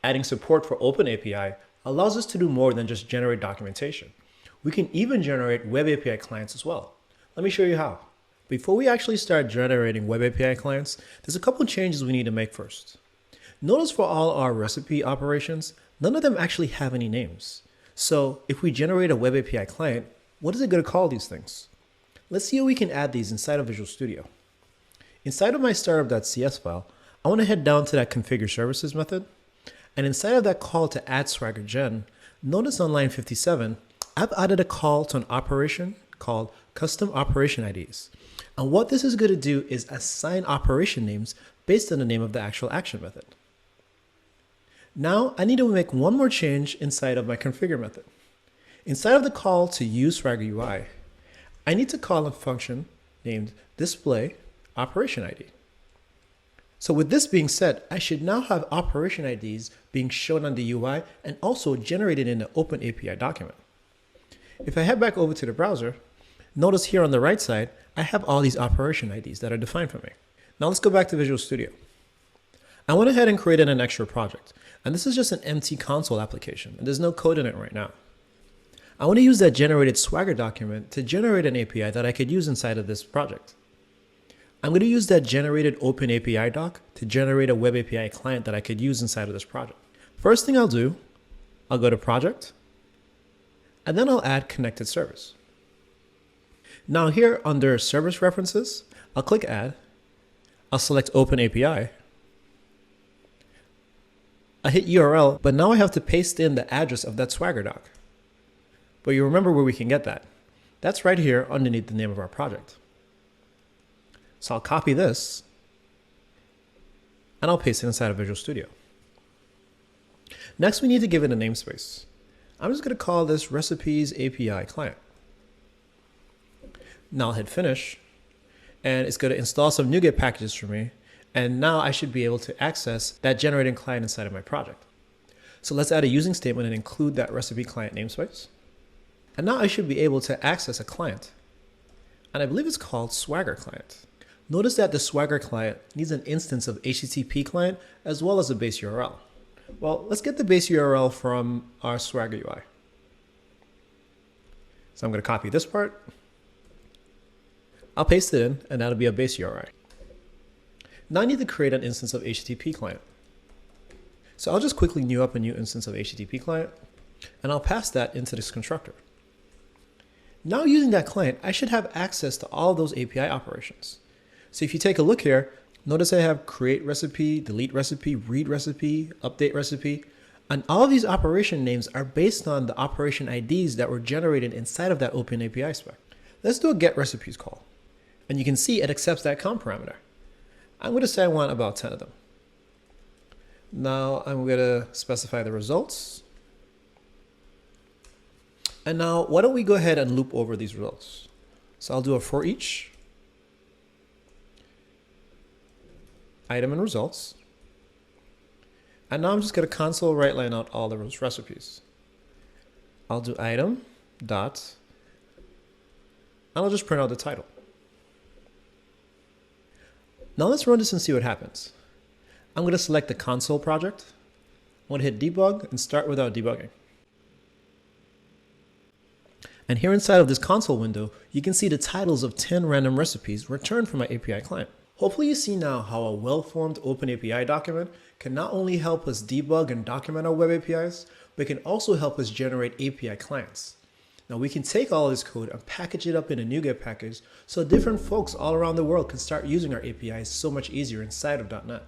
Adding support for OpenAPI allows us to do more than just generate documentation. We can even generate Web API clients as well. Let me show you how. Before we actually start generating Web API clients, there's a couple changes we need to make first. Notice for all our recipe operations, none of them actually have any names. So if we generate a Web API client, what is it going to call these things? Let's see how we can add these inside of Visual Studio. Inside of my startup.cs file, I want to head down to that configure services method. And inside of that call to add Swagger Gen, notice on line 57, I've added a call to an operation called custom operation IDs. And what this is going to do is assign operation names based on the name of the actual action method. Now I need to make one more change inside of my configure method. Inside of the call to use Swagger UI, I need to call a function named display operation ID. So with this being said, I should now have operation IDs being shown on the UI and also generated in the OpenAPI document. If I head back over to the browser, notice here on the right side, I have all these operation IDs that are defined for me. Now let's go back to Visual Studio. I went ahead and created an extra project, and this is just an empty console application, and there's no code in it right now. I want to use that generated Swagger document to generate an API that I could use inside of this project. I'm going to use that generated OpenAPI doc to generate a Web API client that I could use inside of this project. First thing I'll do, I'll go to Project, and then I'll add Connected Service. Now here under Service References, I'll click Add. I'll select OpenAPI. I hit URL, but now I have to paste in the address of that Swagger doc. But you remember where we can get that. That's right here underneath the name of our project. So I'll copy this, and I'll paste it inside of Visual Studio. Next, we need to give it a namespace. I'm just going to call this Recipes API Client. Now I'll hit Finish, and it's going to install some NuGet packages for me, and now I should be able to access that generating client inside of my project. So let's add a using statement and include that recipe client namespace. And now I should be able to access a client, and I believe it's called Swagger Client. Notice that the Swagger client needs an instance of HTTP client as well as a base URL. Well, let's get the base URL from our Swagger UI. So I'm going to copy this part. I'll paste it in, and that'll be a base URI. Now I need to create an instance of HTTP client. So I'll just quickly new up a new instance of HTTP client, and I'll pass that into this constructor. Now using that client, I should have access to all those API operations. So if you take a look here, notice I have create recipe, delete recipe, read recipe, update recipe, and all of these operation names are based on the operation IDs that were generated inside of that OpenAPI spec. Let's do a get recipes call. And you can see it accepts that count parameter. I'm going to say I want about 10 of them. Now I'm going to specify the results. And now why don't we go ahead and loop over these results. So I'll do a for each item and results. And now I'm just going to console write line out all the recipes. I'll do item dot, and I'll just print out the title. Now let's run this and see what happens. I'm going to select the console project. I'm going to hit debug and start without debugging. And here inside of this console window, you can see the titles of 10 random recipes returned from my API client. Hopefully you see now how a well-formed OpenAPI document can not only help us debug and document our web APIs, but can also help us generate API clients. Now we can take all this code and package it up in a NuGet package so different folks all around the world can start using our APIs so much easier inside of .NET.